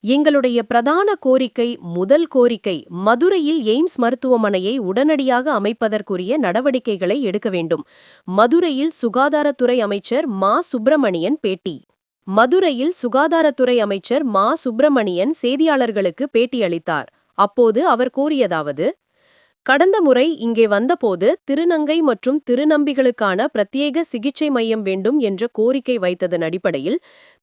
எங்களுடைய பிரதான கோரிக்கை, முதல் கோரிக்கை, மதுரையில் எய்ம்ஸ் மருத்துவமனையை உடனடியாக அமைப்பதற்குரிய நடவடிக்கைகளை எடுக்க வேண்டும். மதுரையில் சுகாதாரத்துறை அமைச்சர் மா. சுப்பிரமணியன் பேட்டி. மதுரையில் சுகாதாரத்துறை அமைச்சர் மா. சுப்பிரமணியன் செய்தியாளர்களுக்கு பேட்டியளித்தார். அப்போது அவர் கூறியதாவது: கடந்த முறை இங்கே வந்தபோது திருநங்கை மற்றும் திருநம்பிகளுக்கான பிரத்யேக சிகிச்சை மையம் வேண்டும் என்ற கோரிக்கை வைத்ததன் அடிப்படையில்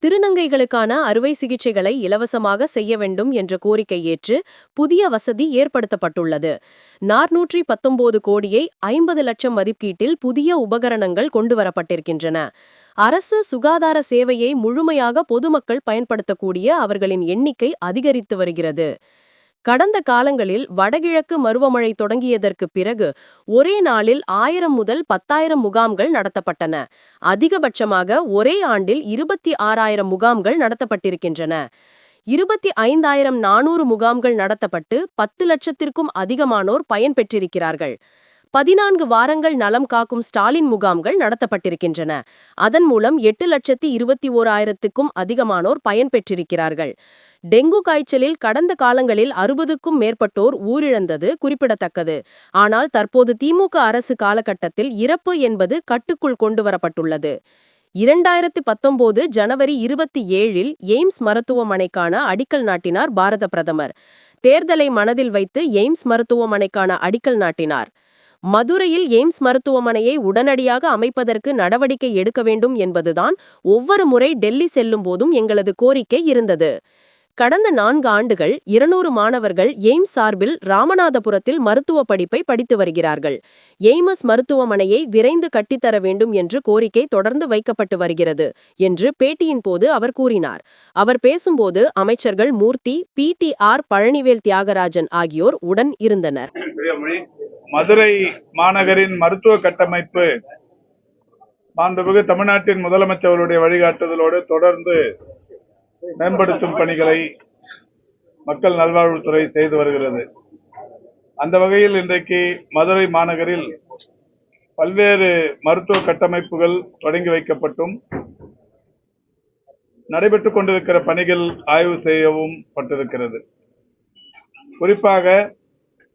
திருநங்கைகளுக்கான அறுவை சிகிச்சைகளை இலவசமாக செய்ய வேண்டும் என்ற கோரிக்கை ஏற்று புதிய வசதி ஏற்படுத்தப்பட்டுள்ளது. 419 கோடியை 50 லட்சம் மதிப்பீட்டில் புதிய உபகரணங்கள் கொண்டுவரப்பட்டிருக்கின்றன. அரசு சுகாதார சேவையை முழுமையாக பொதுமக்கள் பயன்படுத்தக்கூடிய அவர்களின் எண்ணிக்கை அதிகரித்து வருகிறது. கடந்த காலங்களில் வடகிழக்கு பருவமழை தொடங்கியதற்கு பிறகு ஒரே நாளில் 1000 முதல் 10,000 முகாம்கள் நடத்தப்பட்டன. அதிகபட்சமாக ஒரே ஆண்டில் 26,000 முகாம்கள் நடத்தப்பட்டிருக்கின்றன. 25,400 முகாம்கள் நடத்தப்பட்டு 10 லட்சத்திற்கும் அதிகமானோர் பயன்பெற்றிருக்கிறார்கள். 14 வாரங்கள் நலம் காக்கும் ஸ்டாலின் முகாம்கள் நடத்தப்பட்டிருக்கின்றன. அதன் மூலம் 8,21,000க்கும் அதிகமானோர் பயன்பெற்றிருக்கிறார்கள். டெங்கு காய்ச்சலில் கடந்த காலங்களில் 60க்கும் மேற்பட்டோர் உயிரிழந்தது குறிப்பிடத்தக்கது. ஆனால் தற்போது திமுக அரசு காலகட்டத்தில் இறப்பு என்பது கட்டுக்குள் கொண்டுவரப்பட்டுள்ளது. 2019 ஜனவரி 27இல் எய்ம்ஸ் மருத்துவமனைக்கான அடிக்கல் நாட்டினார் பாரத பிரதமர். தேர்தலை மனதில் வைத்து எய்ம்ஸ் மருத்துவமனைக்கான அடிக்கல் நாட்டினார். மதுரையில் எய்ம்ஸ் மருத்துவமனையை உடனடியாக அமைப்பதற்கு நடவடிக்கை எடுக்க வேண்டும் என்பதுதான் ஒவ்வொரு முறை டெல்லி செல்லும் போதும் எங்களது கோரிக்கை இருந்தது. கடந்த 4 ஆண்டுகள் 200 மாணவர்கள் எய்ம்ஸ் சார்பில் ராமநாதபுரத்தில் மருத்துவ படிப்பை படித்து வருகிறார்கள். எய்ம்ஸ் மருத்துவமனையை விரைந்து கட்டித்தர வேண்டும் என்று கோரிக்கை தொடர்ந்து வைக்கப்பட்டு வருகிறது என்று பேட்டியின் போது அவர் கூறினார். அவர் பேசும்போது அமைச்சர்கள் மூர்த்தி, PTR பழனிவேல் தியாகராஜன் ஆகியோர் உடன் இருந்தனர். மதுரை மாநகரின் மருத்துவ கட்டமைப்பு மாண்புமிகு தமிழ்நாட்டின் முதலமைச்சருடைய வழிகாட்டுதலோடு தொடர்ந்து மேம்படுத்தும் பணிகளை மக்கள் நல்வாழ்வுத்துறை செய்து வருகிறது. அந்த வகையில் இன்றைக்கு மதுரை மாநகரில் பல்வேறு மருத்துவ கட்டமைப்புகள் தொடங்கி வைக்கப்பட்டும் நடைபெற்றுக் கொண்டிருக்கிற பணிகள் ஆய்வு செய்யவும் பட்டிருக்கிறது. குறிப்பாக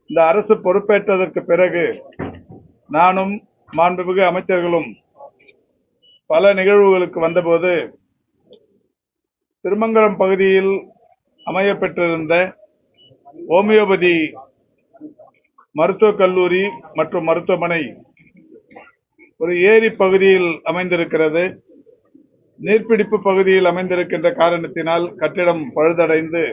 இந்த அரசு பொறுப்பேற்றதற்கு பிறகு நானும் மாண்புமிகு அமைச்சர்களும் பல நிகழ்வுகளுக்கு வந்தபோது திருமங்கலம் பகுதியில் அமையப்பெற்றிருந்த ஹோமியோபதி மருத்துவக் கல்லூரி மற்றும் மருத்துவமனை ஒரு ஏரி பகுதியில் அமைந்திருக்கிறது. நீர்பிடிப்பு பகுதியில் அமைந்திருக்கின்ற காரணத்தினால் கட்டிடம் பழுதடைந்து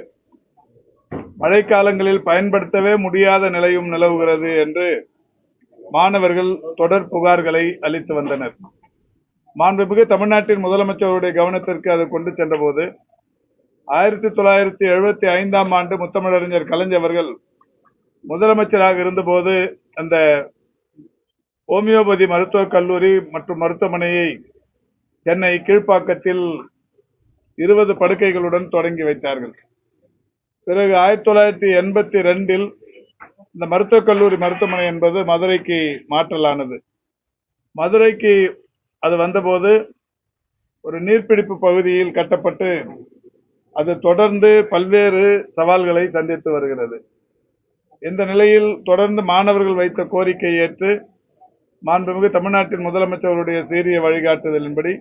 மழைக்காலங்களில் பயன்படுத்தவே முடியாத நிலையும் நிலவுகிறது என்று மாணவர்கள் தொடர் புகார்களை அளித்து வந்தனர். மாண்புமிகு தமிழ்நாட்டின் முதலமைச்சருடைய கவனத்திற்கு அது கொண்டு சென்ற போது 1975ஆம் ஆண்டு முத்தமிழறிஞர் கலைஞர் அவர்கள் முதலமைச்சராக இருந்தபோது அந்த ஹோமியோபதி மருத்துவக் கல்லூரி மற்றும் மருத்துவமனையை சென்னை கீழ்ப்பாக்கத்தில் 20 படுக்கைகளுடன் தொடங்கி வைத்தார்கள். பிறகு 1982இல் இந்த மருத்துவக் கல்லூரி மருத்துவமனை என்பது மதுரைக்கு மாற்றலானது. மதுரைக்கு அது வந்தபோது ஒரு நீர்பிடிப்பு பகுதியில் கட்டப்பட்டு அது தொடர்ந்து பல்வேறு சவால்களை சந்தித்து வருகிறது. இந்த நிலையில் தொடர்ந்து மாணவர்கள் வைத்த கோரிக்கை ஏற்று மாண்புமிகு தமிழ்நாட்டின் முதலமைச்சருடைய சீரிய வழிகாட்டுதலின்படி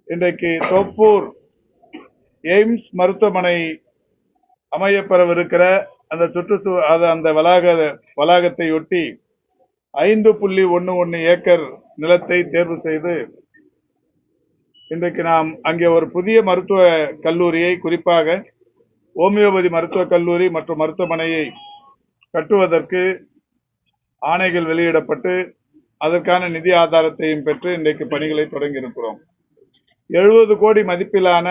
இன்றைக்கு தோப்பூர் எய்ம்ஸ் மருத்துவமனை அமையப்பெறவிருக்கிற அந்த வளாகத்தை ஒட்டி 5.11 ஏக்கர் நிலத்தை தேர்வு செய்து இன்றைக்கு நாம் அங்கே ஒரு புதிய மருத்துவ கல்லூரியை, குறிப்பாக ஹோமியோபதி மருத்துவக் கல்லூரி மற்றும் மருத்துவமனையை கட்டுவதற்கு ஆணைகள் வெளியிடப்பட்டு அதற்கான நிதி ஆதாரத்தையும் பெற்று இன்றைக்கு பணிகளை தொடங்கியிருக்கிறோம். 70 கோடி மதிப்பிலான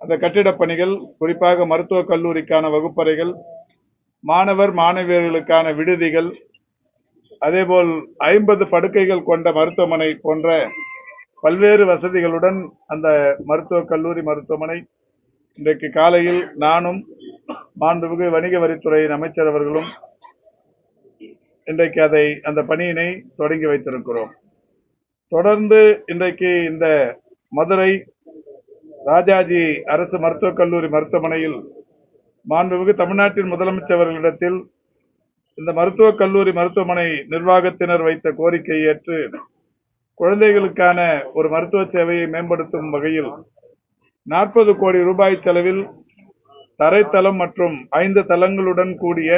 அந்த கட்டிடப் பணிகள், குறிப்பாக மருத்துவக் கல்லூரிக்கான வகுப்பறைகள், மாணவர் மாணவியர்களுக்கான விடுதிகள், அதேபோல் 50 படுக்கைகள் கொண்ட மருத்துவமனை போன்ற பல்வேறு வசதிகளுடன் அந்த மருத்துவக் கல்லூரி மருத்துவமனை இன்றைக்கு காலையில் நானும் மாண்புமிகு வணிக வரித்துறையின் அமைச்சர் அவர்களும் இன்றைக்கு அந்த பணியினை தொடங்கி வைத்திருக்கிறோம். தொடர்ந்து இன்றைக்கு இந்த மதுரை ராஜாஜி அரசு மருத்துவக் கல்லூரி மருத்துவமனையில் மாண்புமிகு தமிழ்நாட்டின் முதலமைச்சர் அவர்களிடத்தில் இந்த மருத்துவக் கல்லூரி மருத்துவமனை நிர்வாகத்தினர் வைத்த கோரிக்கையை ஏற்று குழந்தைகளுக்கான ஒரு மருத்துவ சேவையை மேம்படுத்தும் வகையில் 40 கோடி ரூபாய் செலவில் தரைத்தளம் மற்றும் 5 தளங்களுடன் கூடிய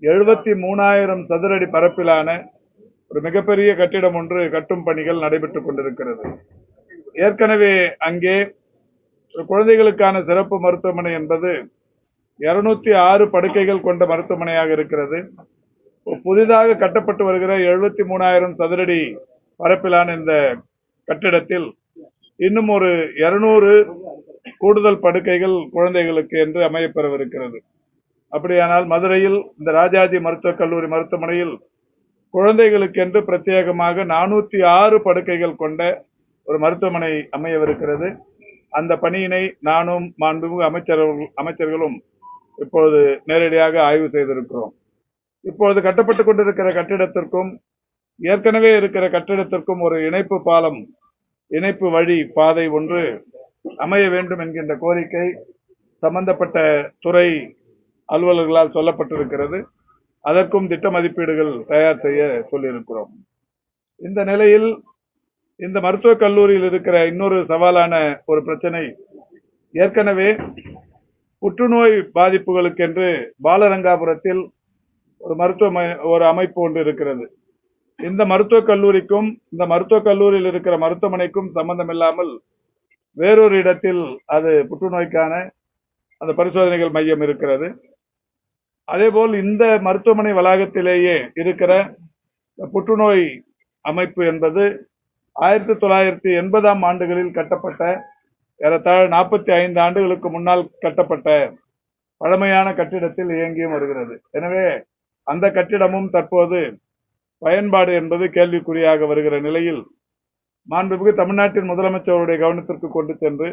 73,000 சதுரடி பரப்பிலான ஒரு மிகப்பெரிய கட்டிடம் ஒன்று கட்டும் பணிகள் நடைபெற்றுக் கொண்டிருக்கிறது. ஏற்கனவே அங்கே குழந்தைகளுக்கான சிறப்பு மருத்துவமனை என்பது 206 படுக்கைகள் கொண்ட மருத்துவமனையாக இருக்கிறது. புதிதாக கட்டப்பட்டு வருகிற 73,000 சதுரடி பரப்பிலான இந்த கட்டிடத்தில் இன்னும் ஒரு 200 கூடுதல் படுக்கைகள் குழந்தைகளுக்கு என்று அமையப்பெறவிருக்கிறது. அப்படியானால் மதுரையில் இந்த ராஜாஜி மருத்துவக் கல்லூரி மருத்துவமனையில் குழந்தைகளுக்கு என்று பிரத்யேகமாக 406 படுக்கைகள் கொண்ட ஒரு மருத்துவமனை அமையவிருக்கிறது. அந்த பணியினை நானும் மாண்புமிகு அமைச்சர்களும் இப்பொழுது நேரடியாக ஆய்வு செய்திருக்கிறோம். இப்பொழுது கட்டப்பட்டுக் கொண்டிருக்கிற கட்டிடத்திற்கும் ஏற்கனவே இருக்கிற கட்டிடத்திற்கும் ஒரு இணைப்பு பாலம், இணைப்பு வழி பாதை ஒன்று அமைய வேண்டும் என்கின்ற கோரிக்கை சம்பந்தப்பட்ட துறை அலுவலர்களால் சொல்லப்பட்டிருக்கிறது. அதற்கும் திட்ட மதிப்பீடுகள் தயார் செய்ய சொல்லியிருக்கிறோம். இந்த நிலையில் இந்த மருத்துவக் கல்லூரியில் இருக்கிற இன்னொரு சவாலான ஒரு பிரச்சனை, ஏற்கனவே புற்றுநோய் பாதிப்புகளுக்கென்று பாலரங்காபுரத்தில் ஒரு அமைப்பு ஒன்று இருக்கிறது. இந்த மருத்துவக் கல்லூரிக்கும் இந்த மருத்துவக் கல்லூரியில் இருக்கிற மருத்துவமனைக்கும் சம்பந்தம் இல்லாமல் வேறொரு இடத்தில் அது புற்றுநோய்க்கான அந்த பரிசோதனைகள் மையம் இருக்கிறது. அதேபோல் இந்த மருத்துவமனை வளாகத்திலேயே இருக்கிற புற்றுநோய் அமைப்பு என்பது 1980ஆம் ஆண்டுகளில் கட்டப்பட்ட ஏறத்தாழ 45 ஆண்டுகளுக்கு முன்னால் கட்டப்பட்ட பழமையான கட்டிடத்தில் இயங்கியும் வருகிறது. எனவே அந்த கட்டிடமும் தற்போது பயன்பாடு என்பது கேள்விக்குறியாக வருகிற நிலையில் மாண்புமிகு தமிழ்நாட்டின் முதலமைச்சருடைய கவனத்திற்கு கொண்டு சென்று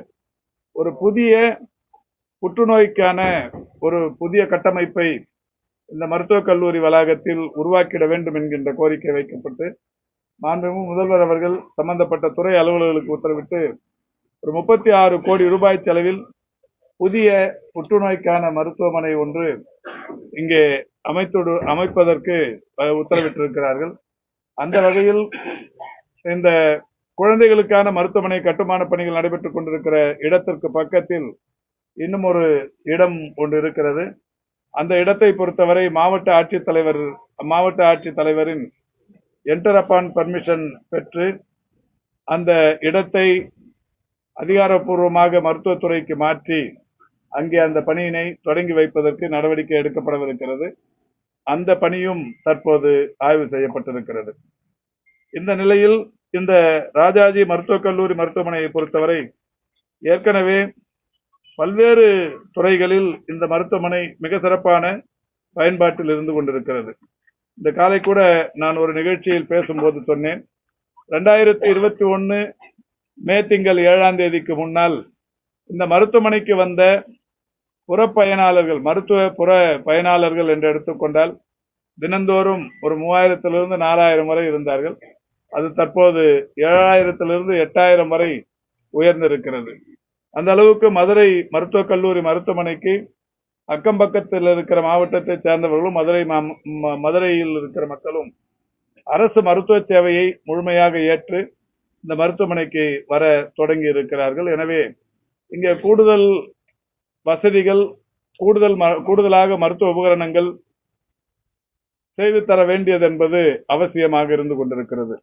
ஒரு புதிய புற்றுநோய்க்கான ஒரு புதிய கட்டமைப்பை இந்த மருத்துவக் கல்லூரி வளாகத்தில் உருவாக்கிட வேண்டும் என்கின்ற கோரிக்கை வைக்கப்பட்டு மாண்புமிகு முதல்வர் அவர்கள் சம்பந்தப்பட்ட துறை அலுவலர்களுக்கு உத்தரவிட்டு ஒரு 36 கோடி ரூபாய் செலவில் புதிய புற்றுநோய்க்கான மருத்துவமனை ஒன்று இங்கே அமைப்பதற்கு உத்தரவிட்டிருக்கிறார்கள். அந்த வகையில் இந்த குழந்தைகளுக்கான மருத்துவமனை கட்டுமான பணிகள் நடைபெற்றுக் கொண்டிருக்கிற இடத்திற்கு பக்கத்தில் இன்னும் ஒரு இடம் ஒன்று இருக்கிறது. அந்த இடத்தை பொறுத்தவரை மாவட்ட ஆட்சித்தலைவரின் என்டர் அப்பான் பர்மிஷன் பெற்று அந்த இடத்தை அதிகாரப்பூர்வமாக மருத்துவத்துறைக்கு மாற்றி அங்கே அந்த பணியினை தொடங்கி வைப்பதற்கு நடவடிக்கை எடுக்கப்படவிருக்கிறது. அந்த பணியும் தற்போது ஆய்வு செய்யப்பட்டிருக்கிறது. இந்த நிலையில் இந்த ராஜாஜி மருத்துவக் கல்லூரி மருத்துவமனையை பொறுத்தவரை ஏற்கனவே பல்வேறு துறைகளில் இந்த மருத்துவமனை மிக சிறப்பான பயன்பாட்டில் இருந்து கொண்டிருக்கிறது. இந்த காலை கூட நான் ஒரு நிகழ்ச்சியில் பேசும்போது சொன்னேன், 2021 மே திங்கள் 7ஆம் தேதிக்கு முன்னால் இந்த மருத்துவமனைக்கு வந்த மருத்துவ புற பயனாளர்கள் என்று எடுத்துக்கொண்டால் தினந்தோறும் ஒரு 3000 4000 வரை இருந்தார்கள். அது தற்போது 7000 8000 வரை உயர்ந்திருக்கிறது. அந்த அளவுக்கு மதுரை மருத்துவக் கல்லூரி மருத்துவமனைக்கு அக்கம் பக்கத்தில் இருக்கிற மாவட்டத்தை சேர்ந்தவர்களும் மதுரையில் இருக்கிற மக்களும் அரசு மருத்துவ சேவையை முழுமையாக ஏற்று இந்த மருத்துவமனைக்கு வர தொடங்கி இருக்கிறார்கள். எனவே இங்கே கூடுதல் வசதிகள், கூடுதலாக மருத்துவ உபகரணங்கள் செய்து தர வேண்டியது என்பது அவசியமாக இருந்து கொண்டிருக்கிறது.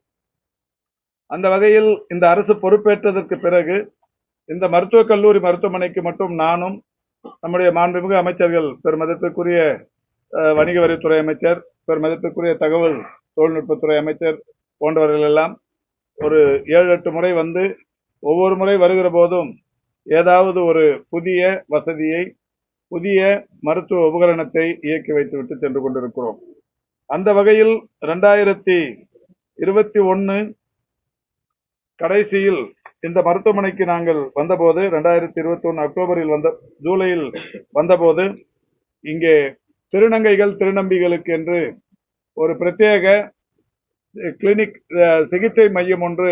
அந்த வகையில் இந்த அரசு பொறுப்பேற்றதற்கு பிறகு இந்த மருத்துவக் கல்லூரி மருத்துவமனைக்கு மட்டும் நானும் நம்முடைய மாண்புமிகு அமைச்சர்கள், பெருமதிப்பிற்குரிய வணிக வரித்துறை அமைச்சர், பெருமதிப்பிற்குரிய தகவல் தொழில்நுட்பத்துறை அமைச்சர் போன்றவர்கள் எல்லாம் ஒரு 7-8 முறை வந்து ஒவ்வொரு முறை வருகிற போதும் ஏதாவது ஒரு புதிய வசதியை, புதிய மருத்துவ உபகரணத்தை இயக்கி வைத்துவிட்டு சென்று கொண்டிருக்கிறோம். அந்த வகையில் 2021 கடைசியில் இந்த மருத்துவமனைக்கு நாங்கள் வந்தபோது, 2021 ஜூலையில் வந்தபோது இங்கே திருநங்கைகளுக்கு என்று ஒரு பிரத்யேக கிளினிக் சிகிச்சை மையம் ஒன்று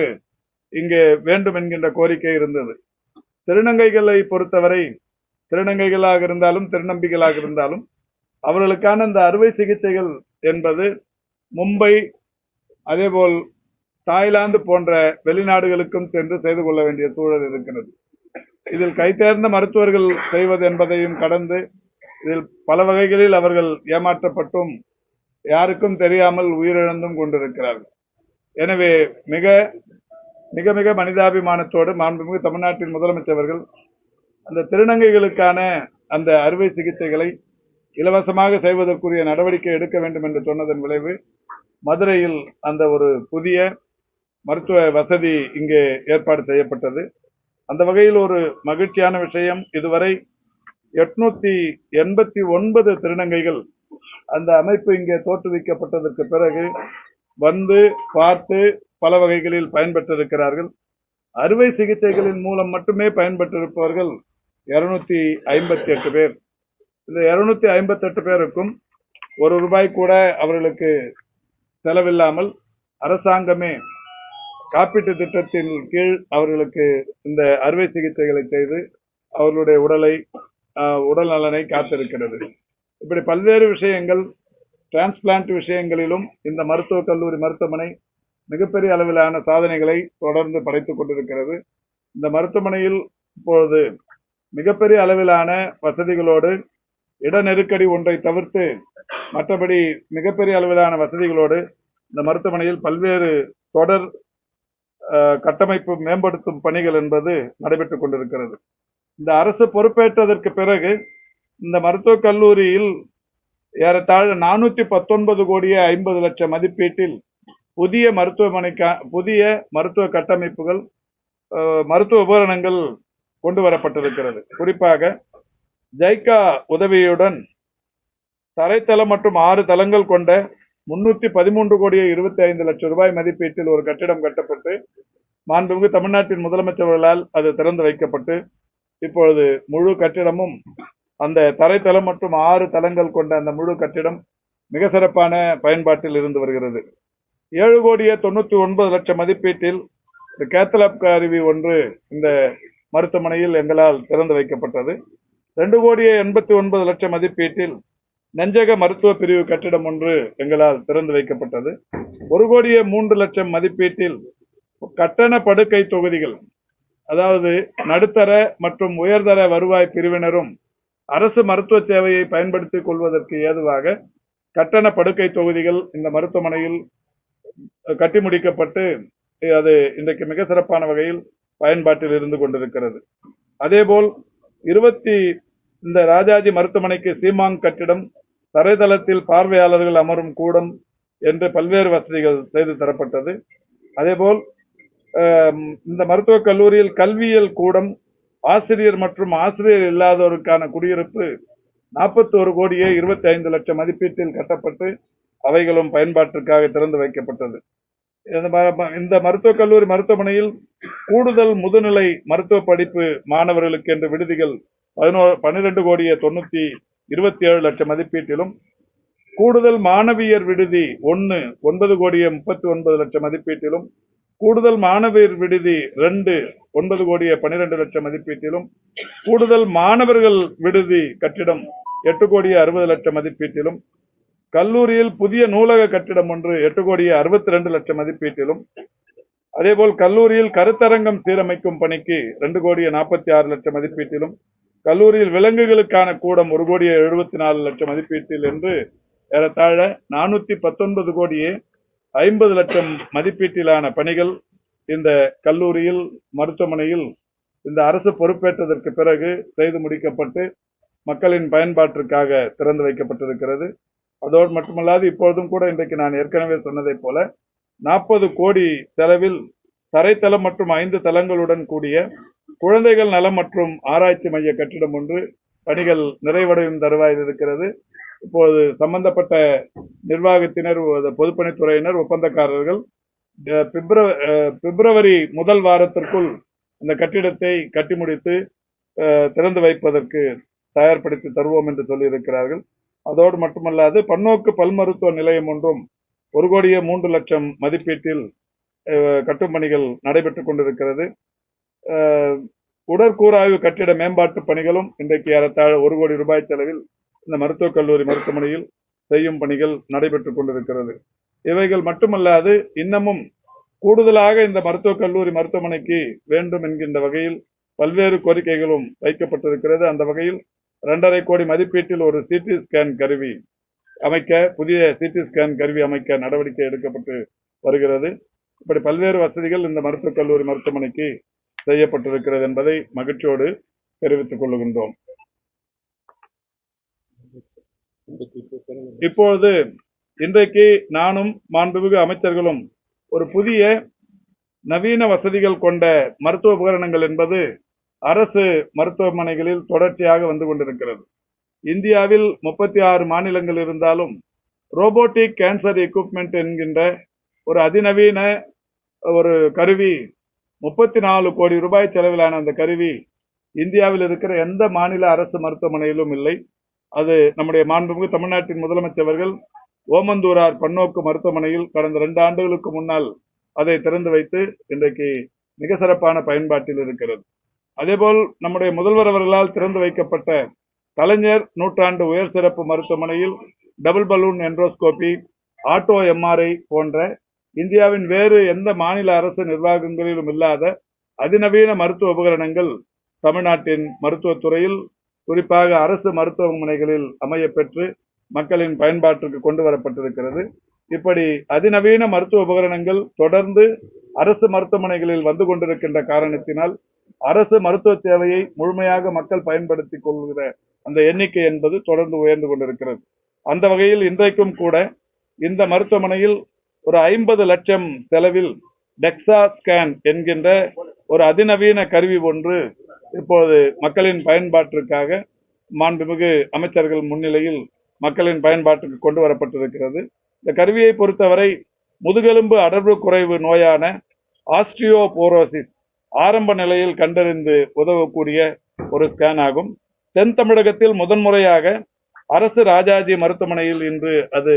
இங்கே வேண்டும் என்கின்ற கோரிக்கை இருந்தது. திருநங்கைகளை பொறுத்தவரை திருநங்கைகளாக இருந்தாலும் திருநம்பிகளாக இருந்தாலும் அவர்களுக்கான இந்த அறுவை சிகிச்சைகள் என்பது மும்பை அதேபோல் தாய்லாந்து போன்ற வெளிநாடுகளுக்கும் சென்று செய்து கொள்ள வேண்டிய சூழல் இருக்கிறது. இதில் கைதேர்ந்த மருத்துவர்கள் செய்வது என்பதையும் கடந்து இதில் பல வகைகளில் அவர்கள் ஏமாற்றப்பட்டும் யாருக்கும் தெரியாமல் உயிரிழந்தும் கொண்டிருக்கிறார்கள். எனவே மிக மிக மிக மனிதாபிமானத்தோடு மாண்புமிகு தமிழ்நாட்டின் முதலமைச்சர்கள் அந்த திருநங்கைகளுக்கான அந்த அறுவை சிகிச்சைகளை இலவசமாக செய்வதற்குரிய நடவடிக்கை எடுக்க வேண்டும் என்று சொன்னதன் விளைவு மதுரையில் அந்த ஒரு புதிய மருத்துவ வசதி இங்கே ஏற்பாடு செய்யப்பட்டது. அந்த வகையில் ஒரு மகிழ்ச்சியான விஷயம், இதுவரை 889 திருநங்கைகள் அந்த அமைப்பு இங்கே தோற்றுவிக்கப்பட்டதற்கு பிறகு வந்து பார்த்து பல வகைகளில் பயன்பெற்றிருக்கிறார்கள். அறுவை சிகிச்சைகளின் மூலம் மட்டுமே பயன்பெற்றிருப்பவர்கள் 258 பேர். இந்த 258 பேருக்கும் ₹1 கூட அவர்களுக்கு செலவில்லாமல் அரசாங்கமே காப்பீட்டு திட்டத்தின் கீழ் அவர்களுக்கு இந்த அறுவை சிகிச்சைகளை செய்து அவர்களுடைய உடல் நலனை காத்திருக்கிறது. இப்படி பல்வேறு விஷயங்கள் டிரான்ஸ்பிளான்ட் விஷயங்களிலும் இந்த மருத்துவக் கல்லூரி மருத்துவமனை மிகப்பெரிய அளவிலான சாதனைகளை தொடர்ந்து படைத்துக் கொண்டிருக்கிறது. இந்த மருத்துவமனையில் இப்பொழுது மிகப்பெரிய அளவிலான வசதிகளோடு இட நெருக்கடி ஒன்றை தவிர்த்து மற்றபடி மிகப்பெரிய அளவிலான வசதிகளோடு இந்த மருத்துவமனையில் பல்வேறு தொடர் கட்டமைப்பு மேம்படுத்தும் பணிகள் என்பது நடைபெற்றுக் கொண்டிருக்கிறது. இந்த அரசு பொறுப்பேற்றதற்கு பிறகு இந்த மருத்துவக் கல்லூரியில் ஏறத்தாழ 419 கோடியே 50 லட்சம் மதிப்பீட்டில் புதிய மருத்துவ கட்டமைப்புகள் மருத்துவ உபகரணங்கள் கொண்டு வரப்பட்டிருக்கிறது. குறிப்பாக ஜைகா உதவியுடன் தரைத்தளம் மற்றும் 6 தளங்கள் கொண்ட 313 கோடியே 25 லட்சம் ரூபாய் மதிப்பீட்டில் ஒரு கட்டிடம் கட்டப்பட்டு மாண்புமிகு தமிழ்நாட்டின் முதலமைச்சர்களால் அது திறந்து வைக்கப்பட்டு இப்பொழுது முழு கட்டிடமும் அந்த தரைத்தளம் மற்றும் 6 தளங்கள் கொண்ட அந்த முழு கட்டிடம் மிக சிறப்பான பயன்பாட்டில் இருந்து வருகிறது. 7 கோடியே 99 லட்சம் மதிப்பீட்டில் கேத்தலாப் கருவி ஒன்று இந்த மருத்துவமனையில் எங்களால் திறந்து வைக்கப்பட்டது. 2 கோடியே 89 லட்சம் மதிப்பீட்டில் நெஞ்சக மருத்துவ பிரிவு கட்டிடம் ஒன்று எங்களால் திறந்து வைக்கப்பட்டது. 1 கோடியே 3 லட்சம் மதிப்பீட்டில் கட்டண படுக்கை தொகுதிகள், அதாவது நடுத்தர மற்றும் உயர்தர வருவாய் பிரிவினரும் அரசு மருத்துவ சேவையை பயன்படுத்திக் கொள்வதற்கு ஏதுவாக கட்டண படுக்கை தொகுதிகள் இந்த மருத்துவமனையில் கட்டி முடிக்கப்பட்டு அது இன்றைக்கு மிக சிறப்பான வகையில் பயன்பாட்டில் இருந்து கொண்டிருக்கிறது. அதேபோல் இந்த ராஜாஜி மருத்துவமனைக்கு சீமாங் கட்டிடம், தரைதளத்தில் பார்வையாளர்கள் அமரும் கூடம் என்று பல்வேறு வசதிகள் செய்து தரப்பட்டது. அதேபோல் இந்த மருத்துவக் கல்லூரியில் கல்வியியல் கூடம், ஆசிரியர் மற்றும் ஆசிரியர் இல்லாதோருக்கான குடியிருப்பு 41 கோடியே 25 லட்சம் மதிப்பீட்டில் கட்டப்பட்டு அவைகளும் பயன்பாட்டிற்காக திறந்து வைக்கப்பட்டது. இந்த மருத்துவக் கல்லூரி மருத்துவமனையில் கூடுதல் முதுநிலை மருத்துவ படிப்பு மாணவர்களுக்கு என்ற விடுதிகள் 12 கோடியே 27 லட்சம் மதிப்பீட்டிலும், கூடுதல் மாணவியர் விடுதி 9 கோடியே 39 லட்சம் மதிப்பீட்டிலும், கூடுதல் மாணவியர் விடுதி 9 கோடியே 12 லட்சம் மதிப்பீட்டிலும், கூடுதல் மாணவர்கள் விடுதி கட்டிடம் 8 கோடியே 60 லட்சம் மதிப்பீட்டிலும், கல்லூரியில் புதிய நூலக கட்டிடம் ஒன்று 8 கோடியே 62 லட்சம் மதிப்பீட்டிலும், அதேபோல் கல்லூரியில் கருத்தரங்கம் சீரமைக்கும் பணிக்கு 2 கோடியே 46 லட்சம் மதிப்பீட்டிலும், கல்லூரியில் விலங்குகளுக்கான கூடம் 1 கோடியே 74 லட்சம் மதிப்பீட்டில் என்று ஏறத்தாழ 419 கோடியே 50 லட்சம் மதிப்பீட்டிலான பணிகள் இந்த கல்லூரியில் மருத்துவமனையில் இந்த அரசு பொறுப்பேற்றதற்கு பிறகு செய்து முடிக்கப்பட்டு மக்களின் பயன்பாட்டிற்காக திறந்து வைக்கப்பட்டிருக்கிறது. அதோடு மட்டுமல்லாது இப்பொழுதும் கூட இன்றைக்கு நான் ஏற்கனவே சொன்னதை போல 40 கோடி செலவில் தரைத்தளம் மற்றும் 5 தளங்களுடன் கூடிய குழந்தைகள் நலம் மற்றும் ஆராய்ச்சி மைய கட்டிடம் ஒன்று பணிகள் நிறைவடையும் தருவாயில் இருக்கிறது. இப்போது சம்பந்தப்பட்ட நிர்வாகத்தினர், பொதுப்பணித்துறையினர், ஒப்பந்தக்காரர்கள் பிப்ரவரி முதல் வாரத்திற்குள் இந்த கட்டிடத்தை கட்டி முடித்து திறந்து வைப்பதற்கு தயார்படுத்தி தருவோம் என்று சொல்லியிருக்கிறார்கள். அதோடு மட்டுமல்லாது பன்னோக்கு பல் மருத்துவ நிலையம் ஒன்றும் 1 கோடியே 3 லட்சம் மதிப்பீட்டில் கட்டும் பணிகள் நடைபெற்றுக் கொண்டிருக்கிறது. உடற்கூறாய்வு கட்டிட மேம்பாட்டு பணிகளும் இன்றைக்கு ஏறத்தாழ 1 கோடி ரூபாய் செலவில் இந்த மருத்துவக் கல்லூரி மருத்துவமனையில் செய்யும் பணிகள் நடைபெற்றுக் கொண்டிருக்கிறது. இவைகள் மட்டுமல்லாது இன்னமும் கூடுதலாக இந்த மருத்துவக் கல்லூரி மருத்துவமனைக்கு வேண்டும் என்கின்ற வகையில் பல்வேறு கோரிக்கைகளும் வைக்கப்பட்டிருக்கிறது. அந்த வகையில் 2.5 கோடி மதிப்பீட்டில் ஒரு சிடி ஸ்கேன் கருவி அமைக்க, புதிய சிடி ஸ்கேன் கருவி அமைக்க நடவடிக்கை எடுக்கப்பட்டு வருகிறது. இப்படி பல்வேறு வசதிகள் இந்த மருத்துவக் கல்லூரி மருத்துவமனைக்கு செய்யப்பட்டிருக்கிறது என்பதை மகிழ்ச்சியோடு தெரிவித்துக் கொள்கின்றோம். இப்பொழுது இன்றைக்கு நானும் மாண்புமிகு அமைச்சர்களும் ஒரு புதிய நவீன வசதிகள் கொண்ட மருத்துவ உபகரணங்கள் என்பது அரசு மருத்துவமனைகளில் தொடர்ச்சியாக வந்து கொண்டிருக்கிறது. இந்தியாவில் 36 மாநிலங்கள் இருந்தாலும் ரோபோட்டிக் கேன்சர் எக்யூப்மெண்ட் என்கின்ற ஒரு அதிநவீன ஒரு கருவி 34 கோடி ரூபாய் செலவிலான அந்த கருவி இந்தியாவில் இருக்கிற எந்த மாநில அரசு மருத்துவமனையிலும் இல்லை. அது நம்முடைய மாண்புமிகு தமிழ்நாட்டின் முதலமைச்சர் அவர்கள் ஓமந்தூரார் பன்னோக்கு மருத்துவமனையில் கடந்த 2 ஆண்டுகளுக்கு முன்னால் அதை திறந்து வைத்து இன்றைக்கு மிக சிறப்பான பயன்பாட்டில் இருக்கிறது. அதேபோல் நம்முடைய முதல்வர் அவர்களால் திறந்து வைக்கப்பட்ட கலைஞர் நூற்றாண்டு உயர் சிறப்பு மருத்துவமனையில் டபுள் பலூன் என்ட்ரோஸ்கோபி, ஆட்டோ எம்ஆர்ஐ போன்ற இந்தியாவின் வேறு எந்த மாநில அரசு நிர்வாகங்களிலும் இல்லாத அதிநவீன மருத்துவ உபகரணங்கள் தமிழ்நாட்டின் மருத்துவத்துறையில் குறிப்பாக அரசு மருத்துவமனைகளில் அமையப்பெற்று மக்களின் பயன்பாட்டிற்கு கொண்டு வரப்பட்டிருக்கிறது. இப்படி அதிநவீன மருத்துவ உபகரணங்கள் தொடர்ந்து அரசு மருத்துவமனைகளில் வந்து கொண்டிருக்கின்ற காரணத்தினால் அரசு மருத்துவ சேவையை முழுமையாக மக்கள் பயன்படுத்திக் கொள்கிற அந்த எண்ணிக்கை என்பது தொடர்ந்து உயர்ந்து கொண்டிருக்கிறது. அந்த வகையில் இன்றைக்கும் கூட இந்த மருத்துவமனையில் ஒரு 50 லட்சம் செலவில் டெக்ஸா ஸ்கேன் என்கின்ற ஒரு அதிநவீன கருவி ஒன்று இப்போது மக்களின் பயன்பாட்டிற்காக மாண்புமிகு அமைச்சர்கள் முன்னிலையில் மக்களின் பயன்பாட்டுக்கு கொண்டு வரப்பட்டிருக்கிறது. இந்த கருவியை பொறுத்தவரை முதுகெலும்பு அடர்வு குறைவு நோயான ஆஸ்டியோபோரோசிஸ் ஆரம்ப நிலையில் கண்டறிந்து உதவக்கூடிய ஒரு ஸ்கேன் ஆகும். தென் தமிழகத்தில் முதன்முறையாக அரசு ராஜாஜி மருத்துவமனையில் இன்று அது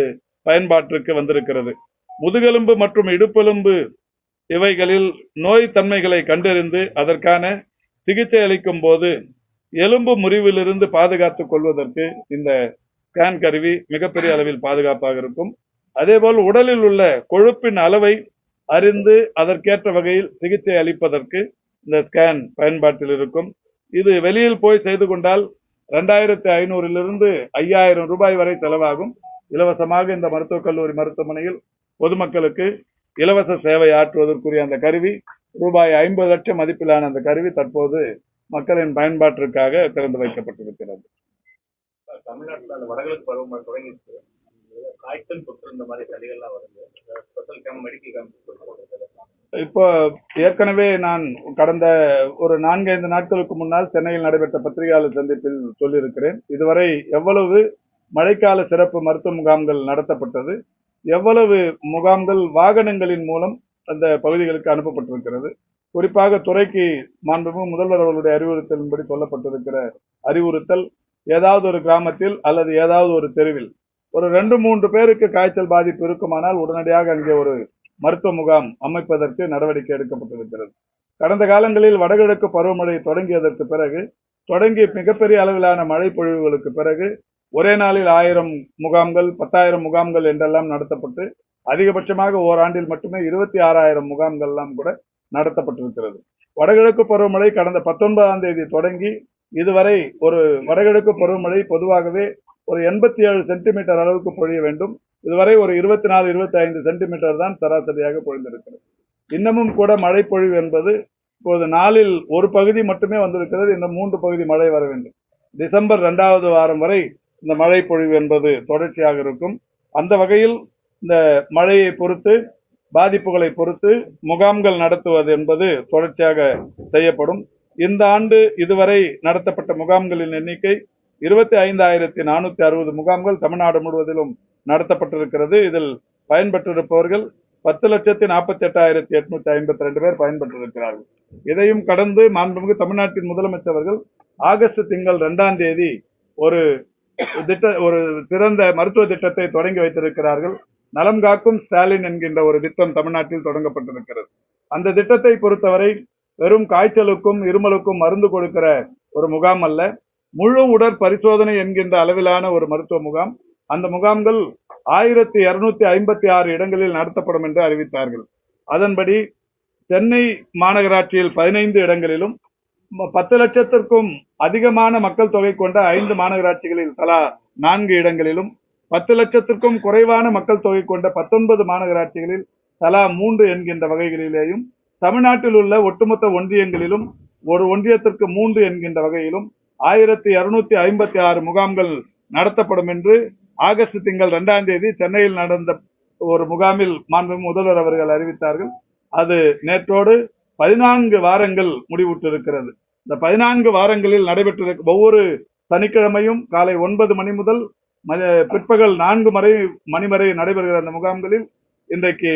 பயன்பாட்டிற்கு வந்திருக்கிறது. முதுகெலும்பு மற்றும் இடுப்பெலும்பு இவைகளில் நோய் தன்மைகளை கண்டறிந்து அதற்கான சிகிச்சை அளிக்கும் போது எலும்பு முறிவிலிருந்து பாதுகாத்துக் கொள்வதற்கு இந்த ஸ்கேன் கருவி மிகப்பெரிய அளவில் பாதுகாப்பாக இருக்கும். அதேபோல் உடலில் உள்ள கொழுப்பின் அளவை அறிந்து அதற்கேற்ற வகையில் சிகிச்சை அளிப்பதற்கு இந்த ஸ்கேன் பயன்பாட்டில் இருக்கும். இது வெளியில் போய் செய்து கொண்டால் 2500 5000 ரூபாய் வரை செலவாகும். இலவசமாக இந்த மருத்துவக் கல்லூரி மருத்துவமனையில் பொதுமக்களுக்கு இலவச சேவை ஆற்றுவதற்குரிய அந்த கருவி ரூபாய் 50 லட்சம் மதிப்பிலான அந்த கருவி தற்போது மக்களின் பயன்பாட்டிற்காக திறந்து வைக்கப்பட்டிருக்கிறது. தமிழ்நாட்டில் அந்த வடகிழக்கு பருவமழை தொடங்கி காய்ச்சல் தொற்று இந்த மாதிரி சளிகள்லாம் வருது. ஸ்பெஷல் கேம்ப், மெடிக்கல் கேம்ப் இப்போ ஏற்கனவே நான் கடந்த ஒரு 4-5 நாட்களுக்கு முன்னால் சென்னையில் நடைபெற்ற பத்திரிகையாளர் சந்திப்பில் சொல்லியிருக்கிறேன். இதுவரை எவ்வளவு மழைக்கால சிறப்பு மருத்துவ முகாம்கள் நடத்தப்பட்டது, எவ்வளவு முகாம்கள் வாகனங்களின் மூலம் அந்த பகுதிகளுக்கு அனுப்பப்பட்டிருக்கிறது. குறிப்பாக துறைக்கு மாண்புமிகு முதல்வர் அவர்களுடைய அறிவுறுத்தலின்படி சொல்லப்பட்டிருக்கிற அறிவுறுத்தல், ஏதாவது ஒரு கிராமத்தில் அல்லது ஏதாவது ஒரு தெருவில் ஒரு 2-3 பேருக்கு காய்ச்சல் பாதிப்பு இருக்குமானால் உடனடியாக அங்கே ஒரு மருத்துவ முகாம் அமைப்பதற்கு நடவடிக்கை எடுக்கப்பட்டிருக்கிறது. கடந்த காலங்களில் வடகிழக்கு பருவமழை தொடங்கியதற்கு பிறகு தொடங்கி மிகப்பெரிய அளவிலான மழை பொழிவுகளுக்கு பிறகு ஒரே நாளில் 1000 முகாம்கள் 10,000 முகாம்கள் என்றெல்லாம் நடத்தப்பட்டு அதிகபட்சமாக ஓராண்டில் மட்டுமே 26,000 முகாம்கள் எல்லாம் கூட நடத்தப்பட்டிருக்கிறது. வடகிழக்கு பருவமழை கடந்த 19ஆம் தேதி தொடங்கி இதுவரை ஒரு வடகிழக்கு பருவமழை பொதுவாகவே ஒரு 87 சென்டிமீட்டர் அளவுக்கு பொழிய வேண்டும். இதுவரை ஒரு 24-25 சென்டிமீட்டர் தான் சராசரியாக பொழிந்திருக்கிறது. இன்னமும் கூட மழை பொழிவு என்பது இப்போது நாளில் ஒரு பகுதி மட்டுமே வந்திருக்கிறது. இன்னும் 3 பகுதி மழை வர வேண்டும். டிசம்பர் 2வது வாரம் வரை இந்த மழை பொழிவு என்பது தொடர்ச்சியாக இருக்கும். அந்த வகையில் இந்த மழையை பொறுத்து, பாதிப்புகளை பொறுத்து முகாம்கள் நடத்துவது என்பது தொடர்ச்சியாக செய்யப்படும். இந்த ஆண்டு இதுவரை நடத்தப்பட்ட முகாம்களின் எண்ணிக்கை 25,460 முகாம்கள் தமிழ்நாடு முழுவதிலும் நடத்தப்பட்டிருக்கிறது. இதில் பயன்பெற்றிருப்பவர்கள் 10,48,852 பேர் பயன்பெற்றிருக்கிறார்கள். இதையும் கடந்து மாண்புமிகு தமிழ்நாட்டின் முதலமைச்சர் அவர்கள் ஆகஸ்ட் திங்கள் 2ஆம் தேதி ஒரு சிறந்த மருத்துவ திட்டத்தை தொடங்கி வைத்திருக்கிறார்கள். நலம் காக்கும் ஸ்டாலின் என்கின்ற ஒரு திட்டம் தமிழ்நாட்டில் தொடங்கப்பட்டிருக்கிறது. அந்த திட்டத்தை பொறுத்தவரை வெறும் காய்ச்சலுக்கும் இருமலுக்கும் மருந்து கொடுக்கிற ஒரு முகாம் அல்ல, முழு உடற் பரிசோதனை என்கின்ற அளவிலான ஒரு மருத்துவ முகாம். அந்த முகாம்கள் 1256 இடங்களில் நடத்தப்படும் என்று அறிவித்தார்கள். அதன்படி சென்னை மாநகராட்சியில் 15 இடங்களிலும் 10 லட்சத்திற்கும் அதிகமான மக்கள் தொகை கொண்ட 5 மாநகராட்சிகளில் தலா 4 இடங்களிலும் 10 லட்சத்திற்கும் குறைவான மக்கள் தொகை கொண்ட 19 மாநகராட்சிகளில் தலா 3 என்கின்ற வகைகளிலேயும், தமிழ்நாட்டில் உள்ள ஒட்டுமொத்த ஒன்றியங்களிலும் ஒரு ஒன்றியத்திற்கு 3 என்கின்ற வகையிலும் 1256 முகாம்கள் நடத்தப்படும் என்று ஆகஸ்ட் திங்கள் 2ஆம் தேதி சென்னையில் நடந்த ஒரு முகாமில் மாண்புமிகு முதல்வர் அவர்கள் அறிவித்தார்கள். அது நேற்றோடு 14 வாரங்கள் முடிவுற்றிருக்கிறது. இந்த 14 வாரங்களில் நடைபெற்றிருக்க ஒவ்வொரு சனிக்கிழமையும் காலை 9 மணி முதல் பிற்பகல் 4 மணி வரை நடைபெறுகிற அந்த முகாம்களில் இன்றைக்கு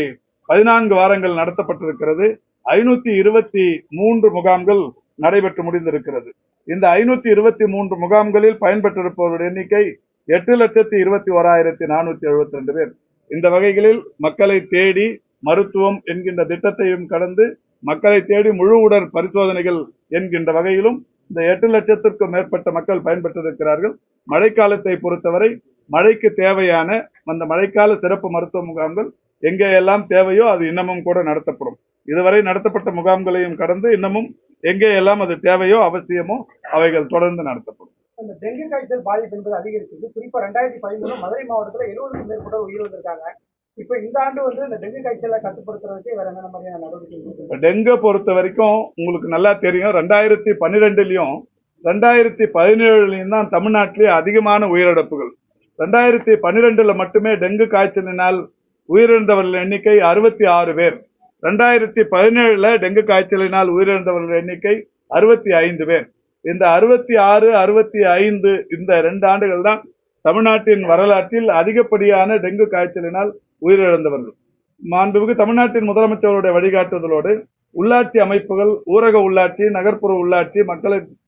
14 வாரங்கள் நடத்தப்பட்டிருக்கிறது. 523 முகாம்கள் நடைபெற்று முடிந்திருக்கிறது. இந்த 523 முகாம்களில் பயன்பெற்றிருப்பவருடைய எண்ணிக்கை 8,21,472 பேர். இந்த வகைகளில் மக்களை தேடி மருத்துவம் என்கின்ற திட்டத்தையும் கடந்து மக்களை தேடி முழு உடற் பரிசோதனைகள் என்கின்ற வகையிலும் இந்த 8 லட்சத்திற்கும் மேற்பட்ட மக்கள் பயன்பெற்றிருக்கிறார்கள். மழைக்காலத்தை பொறுத்தவரை மழைக்கு தேவையான அந்த மழைக்கால சிறப்பு மருத்துவ முகாம்கள் எங்கேயெல்லாம் தேவையோ அது இன்னமும் கூட நடத்தப்படும். இதுவரை நடத்தப்பட்ட முகாம்களையும் கடந்து இன்னமும் எங்கேயெல்லாம் அது தேவையோ அவசியமோ அவைகள் தொடர்ந்து நடத்தப்படும். இந்த டெங்கு காய்ச்சல் பாதிப்பு என்பது அதிகரிச்சது. குறிப்பா 2013 மதுரை மாவட்டத்தில் 70க்கும் மேற்பட்டோர் உயிரிழந்திருக்காங்க. இப்ப இந்த ஆண்டு இந்த டெங்கு காய்ச்சலை கட்டுப்படுத்துறதுக்கு வேற என்ன மாதிரியான நடவடிக்கை? டெங்கு பொறுத்த வரைக்கும் உங்களுக்கு நல்லா தெரியும், 2012லயும் 2017லயும் தான் தமிழ்நாட்டிலேயே அதிகமான உயிரிழப்புகள். 2012ல மட்டுமே டெங்கு காய்ச்சலினால் உயிரிழந்தவர்கள் எண்ணிக்கை 66 பேர். 2017ல டெங்கு காய்ச்சலினால் உயிரிழந்தவர்கள் எண்ணிக்கை 65 பேர். இந்த 66, 65 இந்த 2 ஆண்டுகள் தான் தமிழ்நாட்டின் வரலாற்றில் அதிகப்படியான டெங்கு காய்ச்சலினால் உயிரிழந்தவர்கள். மாண்புமிகு தமிழ்நாட்டின் முதலமைச்சருடைய வழிகாட்டுதலோடு உள்ளாட்சி அமைப்புகள், ஊரக உள்ளாட்சி, நகர்ப்புற உள்ளாட்சி,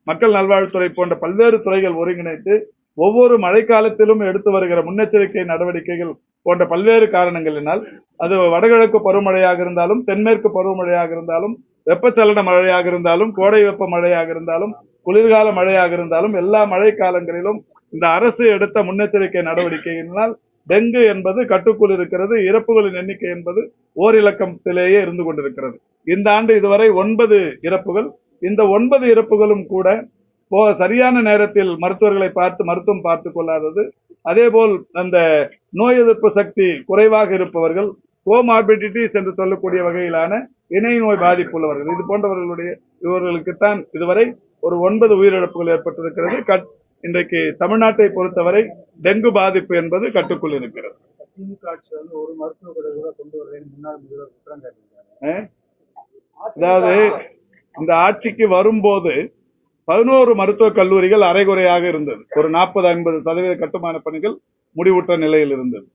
மக்கள் நல்வாழ்வுத்துறை போன்ற பல்வேறு துறைகள் ஒருங்கிணைத்து ஒவ்வொரு மழைக்காலத்திலும் எடுத்து வருகிற முன்னெச்சரிக்கை நடவடிக்கைகள் போன்ற பல்வேறு காரணங்களினால், அது வடகிழக்கு பருவமழையாக இருந்தாலும், தென்மேற்கு பருவமழையாக இருந்தாலும், வெப்பச்சலன மழையாக இருந்தாலும், கோடை வெப்ப மழையாக இருந்தாலும், குளிர்கால மழையாக இருந்தாலும், எல்லா மழை காலங்களிலும் இந்த அரசு எடுத்த முன்னெச்சரிக்கை நடவடிக்கையினால் டெங்கு என்பது கட்டுக்குள் இருக்கிறது. இறப்புகளின் எண்ணிக்கை என்பது ஓரிலக்கத்திலேயே இருந்து கொண்டிருக்கிறது. இந்த ஆண்டு இதுவரை 9 இறப்புகள். இந்த 9 இறப்புகளும் கூட சரியான நேரத்தில் மருத்துவர்களை பார்த்து மருத்துவம் பார்த்துக் கொள்ளாதது, அதேபோல் அந்த நோய் எதிர்ப்பு சக்தி குறைவாக இருப்பவர்கள், கோமார்பிடிட்டிஸ் என்று சொல்லக்கூடிய வகையிலான இணை நோய் பாதிப்பு உள்ளவர்கள், இது போன்றவர்களுடைய இவர்களுக்குத்தான் இதுவரை ஒரு 9 உயிரிழப்புகள் ஏற்பட்டிருக்கிறது. இன்றைக்கு தமிழ்நாட்டை பொறுத்தவரை டெங்கு பாதிப்பு என்பது கட்டுக்குள் இருக்கிறது. திமுக ஆட்சி ஒரு மருத்துவ கூட கொண்டு வருவேன் முன்னாள் முதல்வர் குற்றம் சாட்டியிருக்காங்க. அதாவது இந்த ஆட்சிக்கு வரும்போது 11 மருத்துவக் கல்லூரிகள் அரைகுறையாக இருந்தது. ஒரு 40-50% கட்டுமான பணிகள் முடிவுற்ற நிலையில் இருந்தது.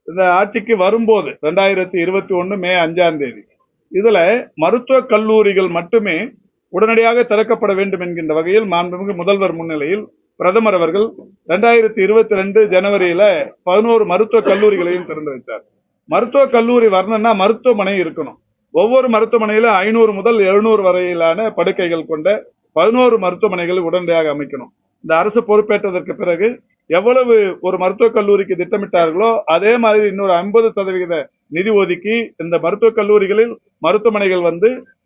இந்த ஆட்சிக்கு வரும்போது 2021 மே 5ஆம் தேதி இதுல மருத்துவக் கல்லூரிகள் மட்டுமே உடனடியாக திறக்கப்பட வேண்டும் என்கின்ற வகையில் மாண்புமிகு முதல்வர் முன்னிலையில் பிரதமர் அவர்கள் 2022 ஜனவரியில 11 மருத்துவக் கல்லூரிகளையும் திறந்து வைத்தார். மருத்துவக் கல்லூரி வரணும்னா மருத்துவமனை இருக்கணும். ஒவ்வொரு மருத்துவமனையில 500 முதல் 700 வரையிலான படுக்கைகள் கொண்ட 11 மருத்துவமனைகளை உடனடியாக அமைக்கணும். இந்த அரசு பொறுப்பேற்றதற்கு பிறகு எவ்வளவு ஒரு மருத்துவக் கல்லூரிக்கு திட்டமிட்டார்களோ அதே மாதிரி இன்னொரு 50% நிதி ஒதுக்கி இந்த மருத்துவக் கல்லூரிகளில் மருத்துவமனைகள்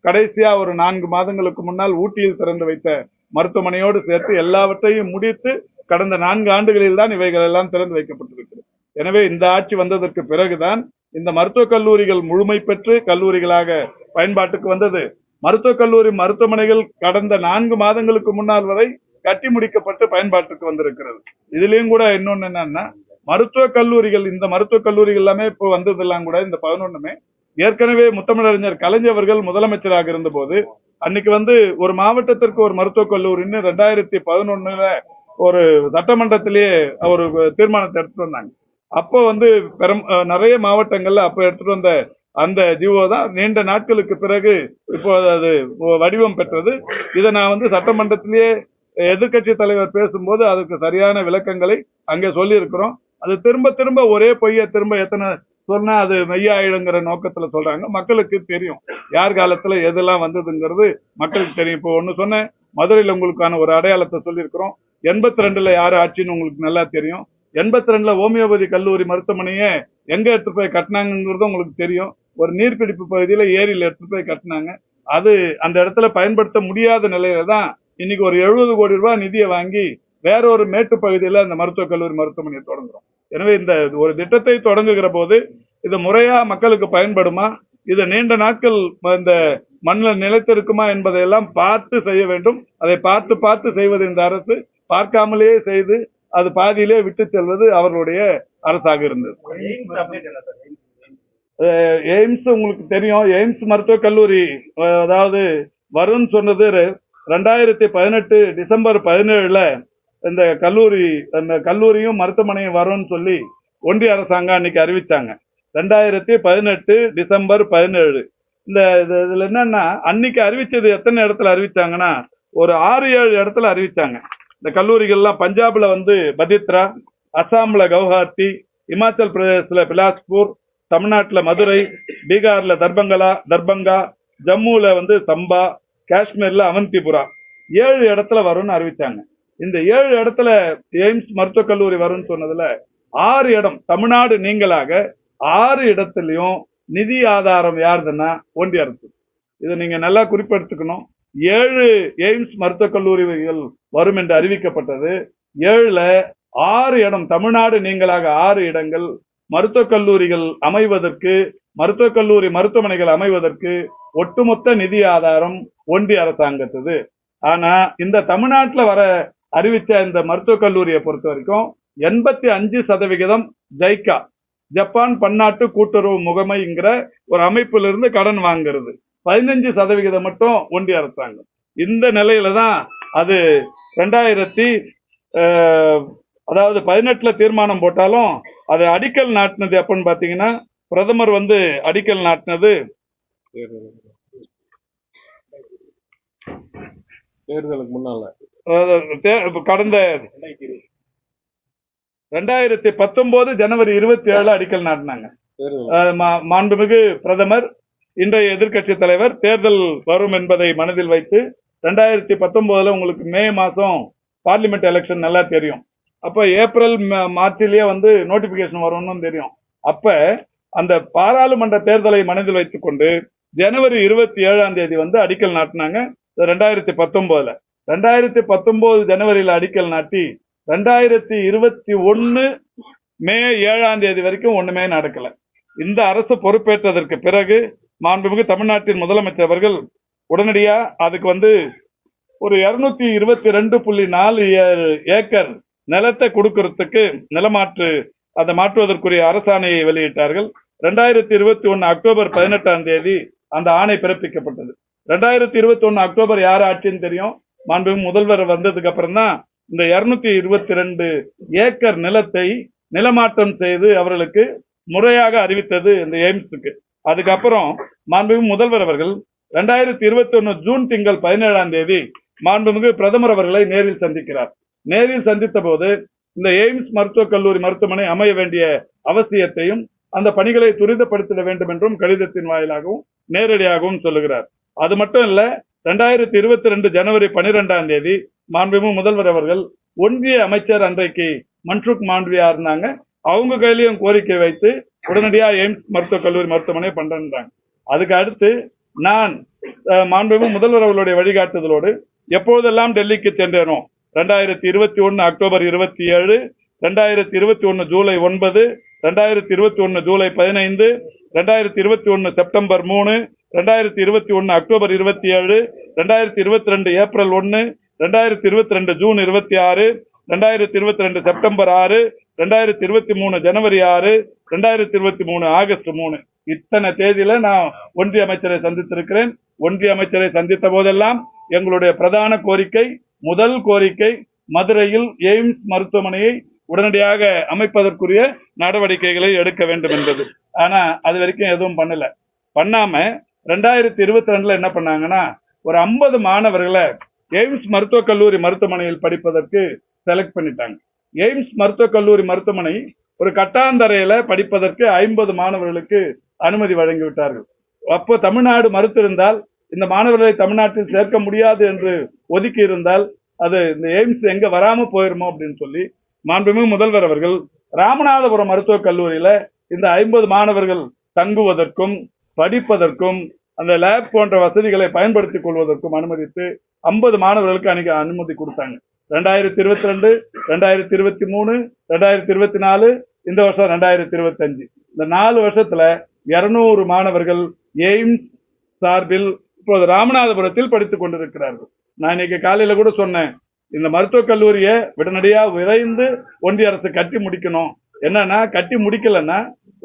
கடைசியா ஒரு 4 மாதங்களுக்கு முன்னால் ஊட்டியில் திறந்து வைத்த மருத்துவமனையோடு சேர்த்து எல்லாவற்றையும் முடித்து கடந்த 4 ஆண்டுகளில் தான் இவைகள் எல்லாம் திறந்து வைக்கப்பட்டிருக்கிறது. எனவே இந்த ஆட்சி வந்ததற்கு பிறகுதான் இந்த மருத்துவக் கல்லூரிகள் முழுமை பெற்று கல்லூரிகளாக பயன்பாட்டுக்கு வந்தது. மருத்துவக் கல்லூரி மருத்துவமனைகள் கடந்த 4 மாதங்களுக்கு முன்னால் வரை கட்டி முடிக்கப்பட்டு பயன்பாட்டுக்கு வந்திருக்கிறது. இதுலயும் கூட இன்னொன்னு என்னன்னா, மருத்துவக் கல்லூரிகள் இந்த மருத்துவக் கல்லூரிகள் எல்லாமே இப்போ வந்ததெல்லாம் கூட இந்த 11மே ஏற்கனவே முத்தமிழறிஞர் கலைஞர் அவர்கள் முதலமைச்சராக இருந்த போது அன்னைக்கு ஒரு மாவட்டத்திற்கு ஒரு மருத்துவக் கல்லூரின்னு 2011ல ஒரு சட்டமன்றத்திலேயே ஒரு தீர்மானத்தை எடுத்துட்டு வந்தாங்க. அப்போ நிறைய மாவட்டங்கள்ல அப்ப எடுத்துட்டு வந்த அந்த ஜிஓ தான் நீண்ட நாட்களுக்கு பிறகு இப்போ அது வடிவம் பெற்றது. இதை நான் சட்டமன்றத்திலேயே எதிர்கட்சி தலைவர் பேசும்போது அதுக்கு சரியான விளக்கங்களை அங்கே சொல்லி இருக்கிறோம். அது திரும்ப திரும்ப ஒரே பொய்யை திரும்ப எத்தனை சொன்னா அது மெய்யாயிடுங்கிற நோக்கத்துல சொல்றாங்க. மக்களுக்கு தெரியும் யார் காலத்துல எதெல்லாம் வந்ததுங்கிறது மக்களுக்கு தெரியும். இப்போ ஒண்ணு சொன்னேன், மதுரையில உங்களுக்கான ஒரு அடையாளத்தை சொல்லியிருக்கிறோம். 82ல யாரு ஆட்சின்னு உங்களுக்கு நல்லா தெரியும். 82ல ஹோமியோபதி கல்லூரி மருத்துவமனையை எங்க எடுத்து போய் கட்டினாங்கிறது உங்களுக்கு தெரியும். ஒரு நீர்பிடிப்பு பகுதியில ஏரியில எடுத்து போய் கட்டினாங்க. அது அந்த இடத்துல பயன்படுத்த முடியாத நிலையில தான் இன்னைக்கு ஒரு 70 கோடி ரூபாய் நிதியை வாங்கி வேற ஒரு மேட்டு பகுதியில அந்த மருத்துவக் கல்லூரி மருத்துவமனையை தொடங்குறோம். எனவே இந்த ஒரு திட்டத்தை தொடங்குகிற போது இது முறையா மக்களுக்கு பயன்படுமா, இது நீண்ட நாட்கள் இந்த மண்ணில் நிலைத்திருக்குமா என்பதையெல்லாம் பார்த்து செய்ய வேண்டும். அதை பார்த்து பார்த்து செய்வது இந்த அரசு, பார்க்காமலேயே செய்து அது பாதியிலே விட்டு செல்வது அவர்களுடைய அரசாக இருந்தது. எய்ம்ஸ் அப்டேட் என்ன சார்? எய்ம்ஸ் உங்களுக்கு தெரியும். எய்ம்ஸ் மருத்துவக் கல்லூரி அதாவது வரும்னு சொன்னது 2018 டிசம்பர் 17ல இந்த கல்லூரியும் மருத்துவமனையும் வரும்னு சொல்லி ஒன்றிய அரசாங்கம் அன்னைக்கு அறிவிச்சாங்க. 2018 டிசம்பர் 17. இதுல என்னன்னா அன்னைக்கு அறிவிச்சது எத்தனை இடத்துல அறிவிச்சாங்கன்னா ஒரு 6-7 இடத்துல அறிவிச்சாங்க. இந்த கல்லூரிகள்லாம் பஞ்சாப்ல வந்து பதித்ரா, அசாம்ல கவுஹாத்தி, இமாச்சல் பிரதேசத்துல பிலாஸ்பூர், தமிழ்நாட்டுல மதுரை, பீகார்ல தர்பங்கா, ஜம்முல வந்து சம்பா, காஷ்மீர்ல அவந்திபுரா 7 இடத்துல வரும்னு அறிவிச்சாங்க. இந்த 7 இடத்துல எய்ம்ஸ் மருத்துவக் கல்லூரி வரும்னு சொன்னதுல 6 இடம் தமிழ்நாடு நீங்களாக 6 இடத்துலயும் நிதி ஆதாரம் யாருதுன்னா ஒன்றிய அரசு. இதை நீங்க நல்லா குறிப்பெடுத்துக்கணும். 7 எய்ம்ஸ் மருத்துவக் கல்லூரிகள் வரும் என்று அறிவிக்கப்பட்டது. 7ல 6 இடம் தமிழ்நாடு நீங்களாக 6 இடங்கள் மருத்துவக் கல்லூரிகள் அமைவதற்கு, மருத்துவக் கல்லூரி மருத்துவமனைகள் அமைவதற்கு ஒட்டுமொத்த நிதி ஆதாரம் ஒன்றிய அரசாங்கத்தது. ஆனா இந்த தமிழ்நாட்டில் வர அறிவிச்ச இந்த மருத்துவக் கல்லூரியை பொறுத்த வரைக்கும் 85% ஜைக்கா, ஜப்பான் பன்னாட்டு கூட்டுறவு முகமைங்கிற ஒரு அமைப்பிலிருந்து கடன் வாங்குறது, 15% மட்டும் ஒன்றிய அரசாங்கம். இந்த நிலையில தான் அது 2018ல தீர்மானம் போட்டாலும் அது அடிக்கல் நாட்டினது எப்பன்னு பாத்தீங்கன்னா, பிரதமர் வந்து அடிக்கல் நாட்டினது தேர்தலுக்கு முன்னால கடந்த 2019 ஜனவரி 27 அடிக்கல் நாட்டினாங்க. மாண்புமிகு பிரதமர், இன்றைய எதிர்க்கட்சி தலைவர் தேர்தல் வரும் என்பதை மனதில் வைத்து 2019 உங்களுக்கு மே மாசம் பார்லிமெண்ட் எலெக்ஷன் நல்லா தெரியும். அப்ப ஏப்ரல் மார்ச்சிலேயே வந்து நோட்டிபிகேஷன் வரும்னு தெரியும். அப்ப அந்த பாராளுமன்ற தேர்தலை மனதில் வைத்துக் கொண்டு ஜனவரி 27 வந்து அடிக்கல் நாட்டினாங்க 2019. 2019 ஜனவரியில அடிக்கல் நாட்டி 2021 மே 7 வரைக்கும் ஒண்ணுமே நடக்கல. இந்த அரசு பொறுப்பேற்றதற்கு பிறகு மாண்புமிகு தமிழ்நாட்டின் முதலமைச்சர் அவர்கள் உடனடியா அதுக்கு வந்து ஒரு 222.4 ஏக்கர் நிலத்தை கொடுக்கறதுக்கு அதை மாற்றுவதற்குரிய அரசாணையை வெளியிட்டார்கள். 2021 அக்டோபர் 18 அந்த ஆணை பிறப்பிக்கப்பட்டது. 2021 அக்டோபர் யார் ஆட்சின்னு தெரியும். மாண்புமிகு முதல்வர் வந்ததுக்கு அப்புறம் தான் இந்த 222 ஏக்கர் நிலத்தை நிலமாற்றம் செய்து அவர்களுக்கு முறையாக அறிவித்தது இந்த எய்ம்ஸுக்கு. அதுக்கப்புறம் மாண்புமிகு முதல்வர் அவர்கள் 2021 ஜூன் திங்கள் 17 மாண்புமிகு பிரதமர் அவர்களை நேரில் சந்திக்கிறார். நேரில் சந்தித்த போது இந்த எய்ம்ஸ் மருத்துவக் கல்லூரி மருத்துவமனை அமைய வேண்டிய அவசியத்தையும் அந்த பணிகளை துரிதப்படுத்திட வேண்டும் என்றும் கடிதத்தின் வாயிலாகவும் நேரடியாகவும் சொல்லுகிறார். அது மட்டும் இல்ல, 2022 ஜனவரி 12 மாண்புமிகு முதல்வர் அவர்கள் ஒன்றிய அமைச்சர் அன்றைக்கு மன்சுக் மாண்டவியா இருந்தாங்க, அவங்க கையிலையும் கோரிக்கை வைத்து உடனடியா எய்ம்ஸ் மருத்துவக் கல்லூரி மருத்துவமனை பண்றாங்க. அதுக்கு அடுத்து நான் மாண்புமிகு முதல்வர் அவர்களுடைய வழிகாட்டுதலோடு எப்போதெல்லாம் டெல்லிக்கு சென்றேனோ 2021 October 27, 2021 July 9, 2021 July 15, 2021 September 3, 2021 October 27, 2022 April 1, 2022 June 26, 2022 September 6, 2023 ஜனவரி 6, 2023 ஆகஸ்ட் 3 இத்தனை தேதியில நான் ஒன்றிய அமைச்சரை சந்தித்திருக்கிறேன். ஒன்றிய அமைச்சரை சந்தித்த போதெல்லாம் எங்களுடைய பிரதான கோரிக்கை, முதல் கோரிக்கை மதுரையில் எய்ம்ஸ் மருத்துவமனையை உடனடியாக அமைப்பதற்குரிய நடவடிக்கைகளை எடுக்க வேண்டும் என்பது. ஆனா அது வரைக்கும் எதுவும் பண்ணாம 2022 என்ன பண்ணாங்கன்னா ஒரு 50 மாணவர்களை எய்ம்ஸ் மருத்துவக் கல்லூரி மருத்துவமனையில் படிப்பதற்கு செலக்ட் பண்ணிட்டாங்க. எய்ம்ஸ் மருத்துவக் கல்லூரி மருத்துவமனை ஒரு கட்டாந்தரையில படிப்பதற்கு 50 மாணவர்களுக்கு அனுமதி வழங்கிவிட்டார்கள். அப்போ தமிழ்நாடு மறுத்திருந்தால், இந்த மாணவர்களை தமிழ்நாட்டில் சேர்க்க முடியாது என்று ஒதுக்கி இருந்தால், அது இந்த எய்ம்ஸ் எங்க வராம போயிருமோ அப்படின்னு சொல்லி மாண்புமிகு முதல்வர் அவர்கள் ராமநாதபுரம் மருத்துவக் கல்லூரியில இந்த 50 மாணவர்கள் தங்குவதற்கும் படிப்பதற்கும் அந்த லேப் போன்ற வசதிகளை பயன்படுத்திக் கொள்வதற்கும் அனுமதித்து 50 மாணவர்களுக்கு அன்னைக்கு அனுமதி கொடுத்தாங்க. 2022, 2023, 2024, இந்த வருஷம் 2025, இந்த 4 வருஷத்துல 200 மாணவர்கள் எய்ம்ஸ் சார்பில் இப்போது ராமநாதபுரத்தில் படித்துக் கொண்டிருக்கிறார்கள். நான் இன்னைக்கு காலையில கூட சொன்னேன், இந்த மருத்துவக் கல்லூரியை உடனடியா விரைந்து ஒன்றிய அரசு கட்டி முடிக்கணும். என்னன்னா, கட்டி முடிக்கலன்னா,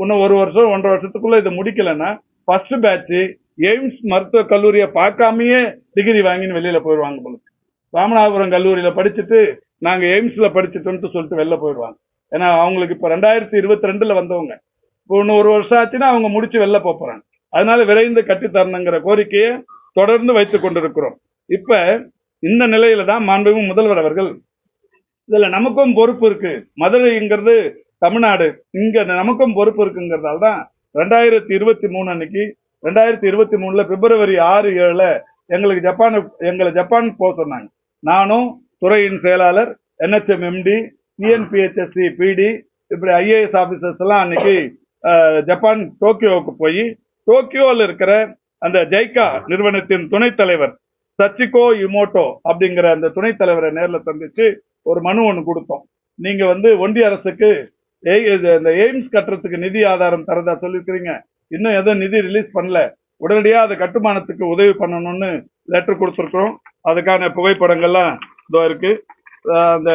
இன்னும் 1 வருஷம் 1.5 வருஷத்துக்குள்ள இதை முடிக்கலன்னா ஃபர்ஸ்ட் பேட்ச் எய்ம்ஸ் மருத்துவக் கல்லூரியை பார்க்காமயே டிகிரி வாங்கின்னு வெளியில போயிடுவாங்க போல. ராமநாதபுரம் கல்லூரியில படிச்சுட்டு நாங்க எய்ம்ஸ்ல படிச்சுட்டோம்னு சொல்லிட்டு வெளில போயிடுவாங்க. ஏன்னா அவங்களுக்கு இப்ப 2022 வந்தவங்க, இப்போ இன்னும் 1 வருஷம் ஆச்சுன்னா அவங்க முடிச்சு வெளில போறாங்க. அதனால விரைந்து கட்டித்தரணுங்கிற கோரிக்கையை தொடர்ந்து வைத்துக் கொண்டிருக்கிறோம். இப்ப இந்த நிலையில தான் மாண்புமிகு முதல்வர் அவர்கள், இதுல நமக்கும் பொறுப்பு இருக்கு, மதுரைங்கிறது தமிழ்நாடு, இங்க நமக்கும் பொறுப்பு இருக்குங்கிறதால தான் 2023 அன்னைக்கு 2023 பிப்ரவரி 6, 7 எங்களை ஜப்பான் போக சொன்னாங்க. நானும் துறையின் செயலாளர், NHM MD, TNPHSC PD, இப்படி IAS ஆபீசர்ஸ் எல்லாம் அன்னைக்கு ஜப்பான் டோக்கியோவுக்கு போய் டோக்கியோவில் இருக்கிற அந்த ஜைகா நிறுவனத்தின் துணைத் தலைவர் சச்சிகோ இமோட்டோ அப்படிங்கிற அந்த துணைத் தலைவரை நேரில் சந்திச்சு ஒரு மனு ஒன்று கொடுத்தோம். நீங்க ஒன்றிய அரசுக்கு இந்த எய்ம்ஸ் கட்டுறதுக்கு நிதி ஆதாரம் தரதா சொல்லியிருக்கிறீங்க, இன்னும் எதுவும் நிதி ரிலீஸ் பண்ணல, உடனடியாக அது கட்டுமானத்துக்கு உதவி பண்ணணும்னு லெட்டர் கொடுத்துருக்குறோம். அதுக்கான புகைப்படங்கள்லாம் இதோ இருக்கு. அந்த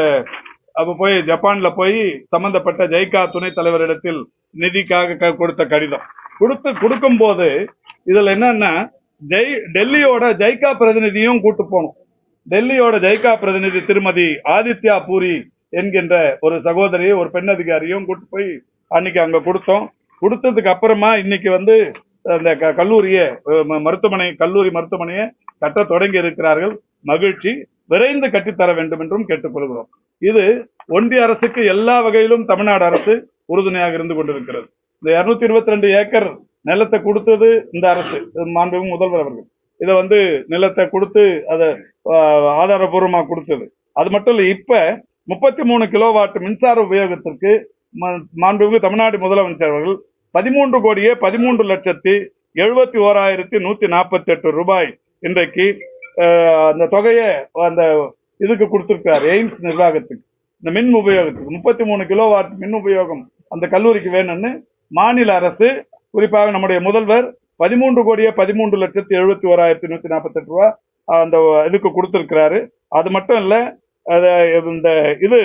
அப்ப போய் ஜப்பான்ல போய் சம்பந்தப்பட்ட ஜைகா துணைத் தலைவரிடத்தில் நிதிக்காக கொடுத்த கடிதம் கொடுக்கும் போது இதுல என்னன்னா, டெல்லியோட ஜைகா பிரதிநிதியும் கூட்டு போனோம். டெல்லியோட ஜைகா பிரதிநிதி திருமதி ஆதித்யா பூரி என்கின்ற ஒரு சகோதரியை, ஒரு பெண் அதிகாரியும் கூட்டு போய் அன்னைக்கு அங்க கொடுத்தோம். கொடுத்ததுக்கு அப்புறமா இன்னைக்கு அந்த கல்லூரியை கல்லூரி மருத்துவமனையை கட்ட தொடங்கி இருக்கிறார்கள். மகிழ்ச்சி. விரைந்து கட்டித்தர வேண்டும் என்றும் கேட்டுக்கொள்கிறோம். இது ஒன்றிய அரசுக்கு எல்லா வகையிலும் தமிழ்நாடு அரசு உறுதுணையாக இருந்து கொண்டிருக்கிறது. இந்த 222 ஏக்கர் நிலத்தை கொடுத்தது இந்த அரசு, மாண்புமிகு முதல்வர் அவர்கள் இதை நிலத்தை கொடுத்து அதை ஆதாரபூர்வமாக கொடுத்தது. அது மட்டும் இல்ல, இப்ப 33 கிலோவாட் மின்சார உபயோகத்திற்கு மாண்புமிகு தமிழ்நாடு முதலமைச்சர் அவர்கள் 13,13,71,148 ரூபாய் இன்றைக்கு அந்த தொகையை அந்த இதுக்கு கொடுத்திருக்காரு, எய்ம்ஸ் நிர்வாகத்துக்கு. இந்த மின் உபயோகத்துக்கு 33 கிலோவாட் மின் உபயோகம் அந்த கல்லூரிக்கு வேணும்னு மாநில அரசு, குறிப்பாக நம்முடைய முதல்வர் 13,13,71,148 ரூபாய் அந்த இதுக்கு கொடுத்திருக்கிறாரு. அது மட்டும் இல்ல, இந்த இது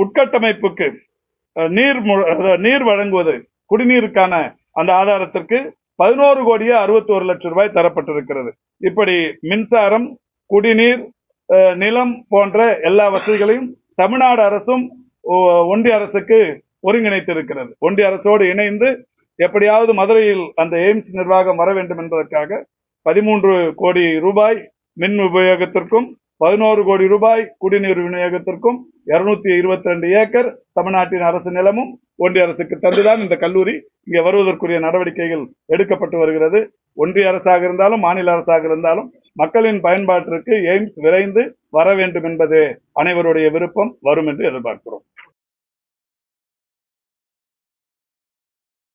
உட்கட்டமைப்புக்கு நீர் வழங்குவது, குடிநீருக்கான அந்த ஆதாரத்திற்கு 11,61,00,000 ரூபாய் தரப்பட்டிருக்கிறது. இப்படி மின்சாரம், குடிநீர், நிலம் போன்ற எல்லா வசதிகளையும் தமிழ்நாடு அரசும் ஒன்றிய அரசுக்கு ஒருங்கிணைத்திருக்கிறது. ஒன்றிய அரசோடு இணைந்து எப்படியாவது மதுரையில் அந்த எய்ம்ஸ் நிர்வாகம் வர வேண்டும் என்பதற்காக 13 கோடி ரூபாய் மின் உபயோகத்திற்கும் 11 கோடி ரூபாய் குடிநீர் விநியோகத்திற்கும் 222 ஏக்கர் தமிழ்நாட்டின் அரசு நிலமும் ஒன்றிய அரசுக்கு தந்துதான் இந்த கல்லூரி இங்கே வருவதற்குரிய நடவடிக்கைகள் எடுக்கப்பட்டு வருகிறது. ஒன்றிய அரசாக இருந்தாலும் மாநில அரசாக இருந்தாலும் மக்களின் பயன்பாட்டிற்கு எய்ம்ஸ் விரைந்து வர வேண்டும் என்பது அனைவருடைய விருப்பம். வரும் என்று எதிர்பார்க்கிறோம்.